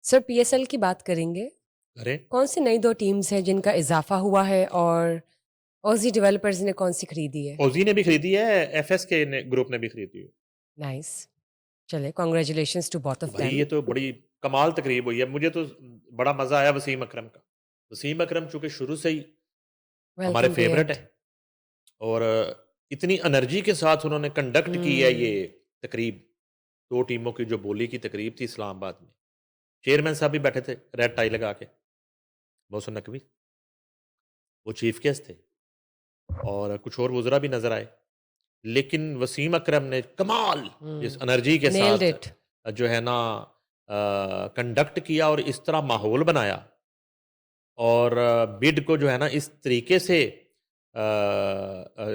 سر P S L کی بات کریں گے. کریں. کون سی نئی 2 ٹیمز ہیں جن کا اضافہ ہوا ہے اور اوزی ڈیولپرز نے کون سی خریدی ہے؟ اوزی نے بھی خریدی ہے, ایف ایس کے گروپ نے بھی خریدی ہے. نائس. چلے کانگریچولیشنز ٹو بوتھ آف بھائی دیم. یہ تو بڑی کمال تقریب ہوئی ہے. مجھے تو بڑا مزہ آیا وسیم اکرم کا. وسیم اکرم چونکہ شروع سے ہی ہمارے ویلکم فیورٹ ہے اور اتنی انرجی کے ساتھ انہوں نے کنڈکٹ کی ہے یہ تقریب. 2 ٹیموں کی جو بولی کی تقریب تھی اسلام آباد میں, چیئرمین صاحب بھی بیٹھے تھے ریڈ ٹائی لگا کے, محسن نقوی وہ چیف گیسٹ تھے اور کچھ اور وزراء بھی نظر آئے. لیکن وسیم اکرم نے کمال اس انرجی کے نیلڈ ساتھ اٹ. جو ہے نا کنڈکٹ کیا اور اس طرح ماحول بنایا اور بڈ کو جو ہے نا اس طریقے سے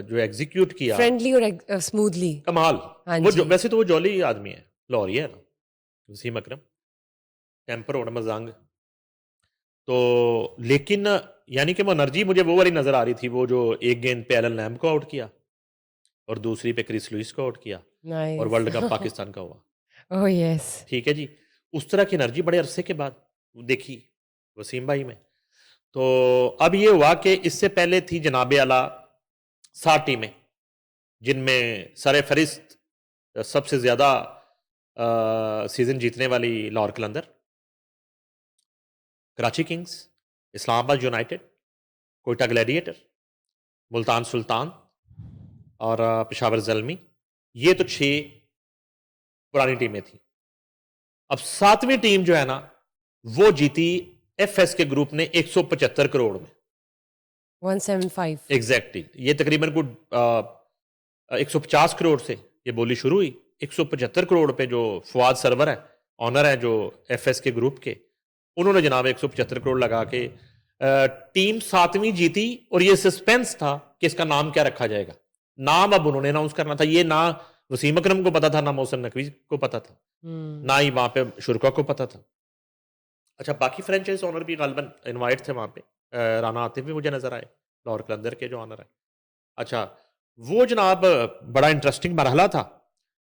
جو ایگزیکیوٹ کیا فرینڈلی اور اسموتھلی. کمال. ہاں وہ جی. ویسے تو وہ جولی آدمی ہے, لاہوری ہے نا وسیم اکرم, ٹیمپر ہونا مزانگ. تو لیکن یعنی کہ وہ انرجی مجھے وہ والی نظر آ رہی تھی, وہ جو ایک گیند پہ ایلن لیم کو آؤٹ کیا اور دوسری پہ کرس لوئس کو آؤٹ کیا اور ورلڈ کپ پاکستان کا ہوا. اوہ یس. ٹھیک ہے جی, اس طرح کی انرجی بڑے عرصے کے بعد دیکھی وسیم بھائی میں. تو اب یہ ہوا کہ اس سے پہلے تھی جناب اعلیٰ 7 ٹیمیں جن میں سر فہرست سب سے زیادہ سیزن جیتنے والی لاہور قلندر, کراچی کنگز, اسلام آباد یونائٹڈ, کوئٹہ گلیڈیٹر, ملتان سلطان اور پشاور زلمی. یہ تو 6 پرانی ٹیمیں تھیں. اب 7ویں ٹیم جو ہے نا وہ جیتی ایف ایس کے گروپ نے 175 کروڑ میں. 175. ایگزیکٹلی یہ تقریباً 150 کروڑ سے یہ بولی شروع ہوئی. 175 کروڑ پہ جو فواد سرور ہے, آنر ہے جو ایف ایس کے گروپ کے, انہوں نے جناب 175 کروڑ لگا کے ٹیم 7ویں جیتی. اور یہ سسپینس تھا کہ اس کا نام کیا رکھا جائے گا. نام اب انہوں نے اناؤنس کرنا تھا. یہ نہ وسیم اکرم کو پتا تھا, نہ محسن نقوی کو پتا تھا, نہ ہی وہاں پہ شرکا کو پتا تھا. اچھا باقی فرینچائز آنر بھی غالباً انوائٹ تھے وہاں پہ. رانا عاطف بھی مجھے نظر آئے لاہور قلندر کے جو آنر ہیں. اچھا وہ جناب بڑا انٹرسٹنگ مرحلہ تھا.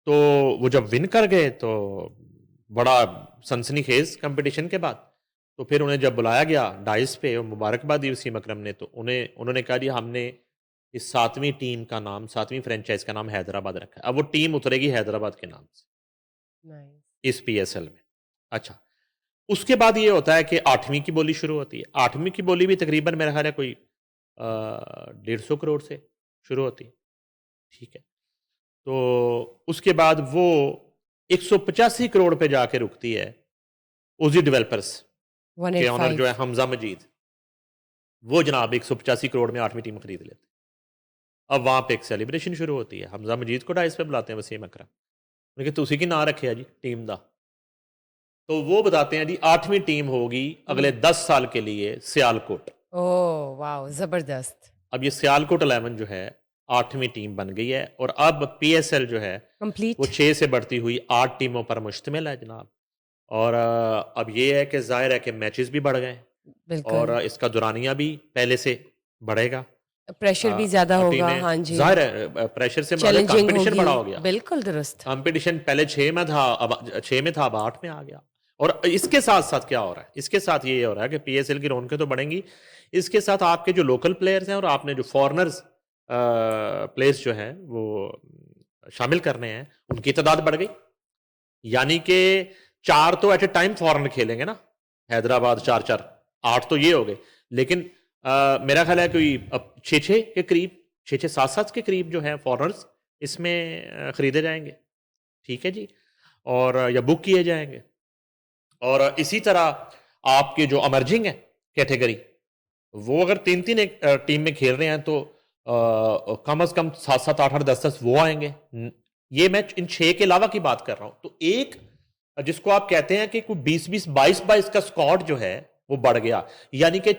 تو وہ جب ون کر گئے تو بڑا سنسنی خیز کمپٹیشن کے بعد تو پھر انہیں جب بلایا گیا ڈائس پہ اور مبارکباد دی وسیم اکرم نے, تو انہوں نے کہا جی ہم نے اس 7ویں ٹیم کا نام, 7ویں فرینچائز کا نام حیدرآباد رکھا ہے. اب وہ ٹیم اترے گی حیدرآباد کے نام سے اس پی ایس ایل میں. اچھا اس کے بعد یہ ہوتا ہے کہ 8ویں کی بولی شروع ہوتی ہے. 8ویں کی بولی بھی تقریباً میرا خیال ہے کوئی 150 کروڑ سے شروع ہوتی ہے. ٹھیک ہے, تو اس کے بعد وہ 185 کروڑ پہ جا کے رکتی ہے اوزی ڈیولپرز کے آنر جو ہے حمزہ مجید. وہ جناب 185 کروڑ میں 8ویں ٹیم خرید لیتے. اب وہاں پہ ایک سیلیبریشن شروع ہوتی ہے. حمزہ مجید کو ڈائس پہ بلاتے ہیں وسیم اکرم, لیکن تو اسی کی نام رکھے ہے جی ٹیم دا. تو وہ بتاتے ہیں جی 8ویں ٹیم ہوگی اگلے 10 سال کے لیے سیالکوٹ. اوہ واو زبردست. اب یہ سیالکوٹ 11 جو ہے 8ویں ٹیم بن گئی ہے. اور اب پی ایس ایل جو ہے کمپلیٹ وہ 6 سے بڑھتی ہوئی 8 ٹیموں پر مشتمل ہے جناب. اور اب یہ ہے کہ ظاہر ہے کہ میچز بھی بڑھ گئے اور اس کا دورانیہ بھی پہلے سے بڑھے گا, پریشر بھی زیادہ ہوگا. ہاں جی ظاہر ہے پریشر سے چیلنجنگ کمپٹیشن بڑا ہو گیا. بالکل درست. کمپٹیشن پہلے 6 میں تھا, اب 6 میں تھا, اب 8 میں آ گیا. اور اس کے ساتھ ساتھ کیا ہو رہا ہے, اس کے ساتھ یہ ہو رہا ہے کہ پی ایس ایل کی رونقیں تو بڑھیں گی, اس کے ساتھ آپ کے جو لوکل پلیئرز ہیں اور آپ نے جو فارنرز پلیئرز جو ہیں وہ شامل کرنے ہیں ان کی تعداد بڑھ گئی. یعنی کہ 4 تو ایٹ اے ٹائم فارنر کھیلیں گے نا, حیدرآباد 4 8 تو یہ ہو گئے. لیکن میرا خیال ہے کوئی 6 کے قریب 6 7 کے قریب جو ہیں فارنرز اس میں خریدے جائیں گے. ٹھیک ہے جی, اور یا بک کیے جائیں گے. اور اسی طرح آپ کے جو امرجنگ ہے کیٹیگری وہ اگر 3 ایک ٹیم میں کھیل رہے ہیں تو کم از کم 7 8 10 وہ آئیں گے. یہ میں ان 6 کے علاوہ کی بات کر رہا ہوں. تو ایک جس کو آپ کہتے ہیں کہ کوئی 20 22 کا اسکواڈ جو ہے وہ بڑھ گیا. یعنی کہ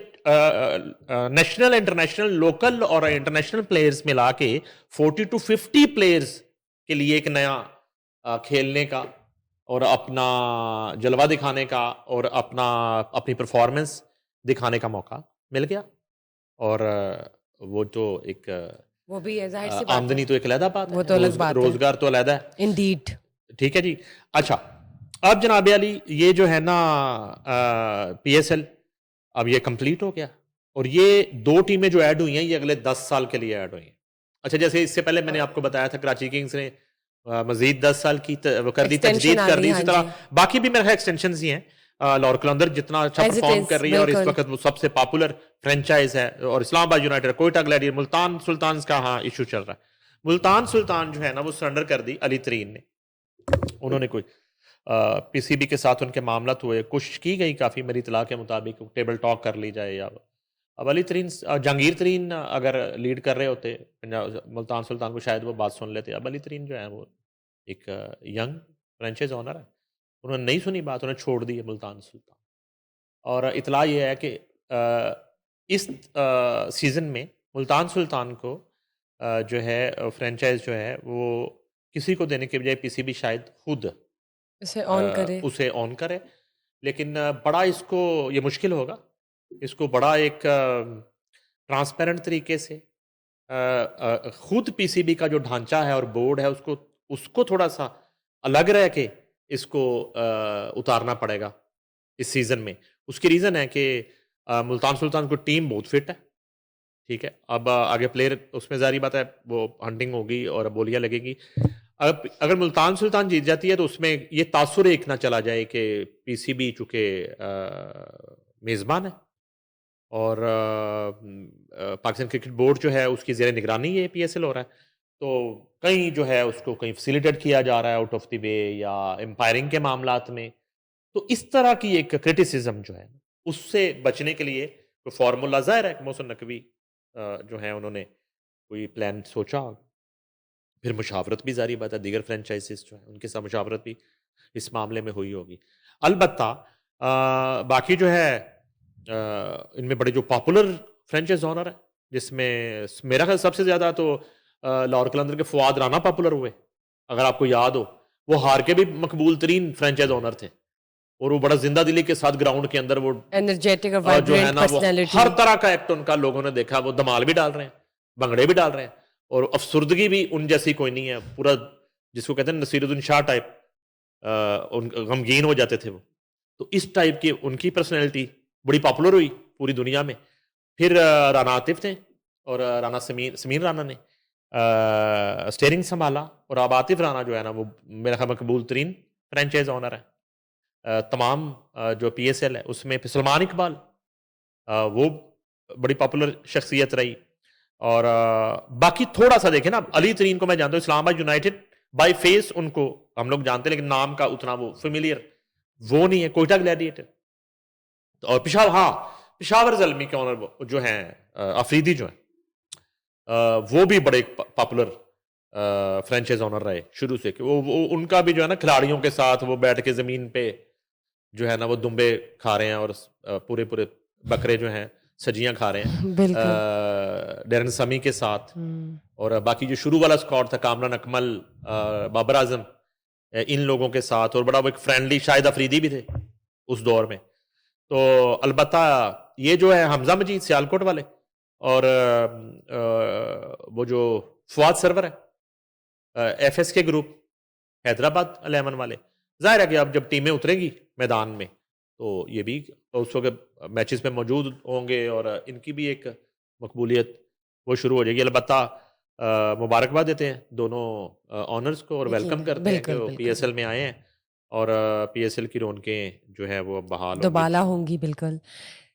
نیشنل انٹرنیشنل لوکل اور انٹرنیشنل پلیئرز ملا کے 40 to 50 پلیئرز کے لیے ایک نیا کھیلنے کا اور اپنا جلوہ دکھانے کا اور اپنی پرفارمنس دکھانے کا موقع مل گیا. اور وہ تو ایک وہ بھی ہے ظاہر سی بات, آمدنی تو ایک علیحدہ بات وہ تو الگ ہے, بات روزگار تو علیحدہ ہے. انڈیڈ. ٹھیک ہے جی. اچھا اب جناب علی یہ جو ہے نا پی ایس ایل اب یہ کمپلیٹ ہو گیا اور یہ 2 ٹیمیں جو ایڈ ہوئی ہیں یہ اگلے 10 سال کے لیے ایڈ ہوئی ہیں. اچھا جیسے اس سے پہلے میں نے آپ کو بتایا تھا کراچی کنگز نے مزید 10 سال کی وہ کر دی، تجدید کر دی. اسی طرح باقی بھی میرے خیال ایکسٹینشنز ہی ہیں. لاہور قلندر جتنا اچھا پرفارم کر رہی ہے اور اس وقت وہ سب سے پاپولر فرینچائز ہے، اور اسلام آباد یونائٹیڈ، کوئٹہ گلیڈیئر، ملتان سلطانز کا ہاں ایشو چل رہا ہے. ملتان سلطان جو ہے نا وہ سرنڈر کر دی علی ترین نے. انہوں نے کوئی پی سی بی کے ساتھ ان کے معاملات ہوئے، کوشش کی گئی کافی میری اطلاع کے مطابق ٹیبل ٹاک کر لی جائے. یا اب علی ترین جہانگیر ترین اگر لیڈ کر رہے ہوتے ملتان سلطان کو شاید وہ بات سن لیتے. اب علی ترین جو ہے وہ ایک ینگ فرینچائز اونر ہے، انہوں نے نہیں سنی بات، انہوں نے چھوڑ دی ہے ملتان سلطان. اور اطلاع یہ ہے کہ اس سیزن میں ملتان سلطان کو جو ہے فرینچائز جو ہے وہ کسی کو دینے کے بجائے پی سی بی شاید خود اسے آن کرے. لیکن بڑا اس کو یہ مشکل ہوگا، اس کو بڑا ایک ٹرانسپیرنٹ طریقے سے خود پی سی بی کا جو ڈھانچہ ہے اور بورڈ ہے اس کو تھوڑا سا الگ رہ کے اس کو اتارنا پڑے گا اس سیزن میں. اس کی ریزن ہے کہ ملتان سلطان کو ٹیم بہت فٹ ہے، ٹھیک ہے. اب آگے پلیئر اس میں ظاہری بات ہے وہ ہنٹنگ ہوگی اور بولیاں لگے گی. اگر ملتان سلطان جیت جاتی ہے تو اس میں یہ تاثر ایک نہ چلا جائے کہ پی سی بی چونکہ میزبان ہے اور پاکستان کرکٹ بورڈ جو ہے اس کی زیر نگرانی یہ پی ایس ایل ہو رہا ہے، تو کہیں جو ہے اس کو کہیں فیسیلیٹیٹ کیا جا رہا ہے آؤٹ آف دی وے یا امپائرنگ کے معاملات میں. تو اس طرح کی ایک کرٹیسزم جو ہے اس سے بچنے کے لیے کوئی فارمولا ظاہر ہے کہ محسن نقوی جو ہے انہوں نے کوئی پلان سوچا ہوگا. پھر مشاورت بھی ظاہری بات ہے دیگر فرینچائزز جو ہیں ان کے ساتھ مشاورت بھی اس معاملے میں ہوئی ہوگی. البتہ باقی جو ہے ان میں بڑے جو پاپولر فرینچائز اونر ہیں جس میں میرا خیال سب سے زیادہ تو لاہور قلندر کے فواد رانا پاپولر ہوئے. اگر آپ کو یاد ہو وہ ہار کے بھی مقبول ترین فرینچائز اونر تھے اور وہ بڑا زندہ دلی کے ساتھ گراؤنڈ کے اندر وہ جو ہے نا وہ ہر طرح کا ایکٹ ان کا لوگوں نے دیکھا. وہ دمال بھی ڈال رہے ہیں، بنگڑے بھی ڈال رہے ہیں اور افسردگی بھی ان جیسی کوئی نہیں ہے. پورا جس کو کہتے ہیں نصیر الدین شاہ ٹائپ غمگین ہو جاتے تھے وہ. تو اس ٹائپ کی ان کی پرسنالٹی بڑی پاپولر ہوئی پوری دنیا میں. پھر رانا عاطف نے اور رانا سمین رانا نے اسٹیئرنگ سنبھالا اور اب عاطف رانا جو ہے نا وہ میرا خیال مقبول ترین فرینچائز اونر ہے. تمام جو پی ایس ایل ہے اس میں پھر سلمان اقبال وہ بڑی پاپولر شخصیت رہی. اور باقی تھوڑا سا دیکھیں نا علی ترین کو میں جانتا ہوں اسلام آباد یونائٹیڈ بائی فیس ان کو ہم لوگ جانتے ہیں لیکن نام کا اتنا وہ فیملیئر وہ نہیں ہے. کوئٹہ گلیڈیئٹر اور پشاور زلمی کے اونر جو ہیں افریدی جو ہیں وہ بھی بڑے پاپولر فرینچائز اونر رہے شروع سے. کہ وہ ان کا بھی جو ہے نا کھلاڑیوں کے ساتھ وہ بیٹھ کے زمین پہ جو ہے نا وہ دمبے کھا رہے ہیں اور پورے بکرے جو ہیں سجیاں کھا رہے ہیں ڈیرن سمی کے ساتھ. اور باقی جو شروع والا اسکواڈ تھا کامران اکمل، بابر اعظم، ان لوگوں کے ساتھ، اور بڑا وہ ایک فرینڈلی شاہد افریدی بھی تھے اس دور میں. تو البتہ یہ جو ہے حمزہ مجید سیالکوٹ والے اور وہ جو فواد سرور ہے ایف ایس کے گروپ حیدرآباد 11 والے، ظاہر ہے کہ اب جب ٹیمیں اتریں گی میدان میں تو یہ بھی اس وقت میچز میں موجود ہوں گے اور ان کی بھی ایک مقبولیت وہ شروع ہو جائے گی. البتہ مبارکباد دیتے ہیں دونوں آنرز کو اور ویلکم کرتے ہیں کہ وہ پی ایس ایل میں آئے ہیں اور پی ایس ایل کی رونقیں جو ہے وہ بحال دوبالا ہوں گی. بالکل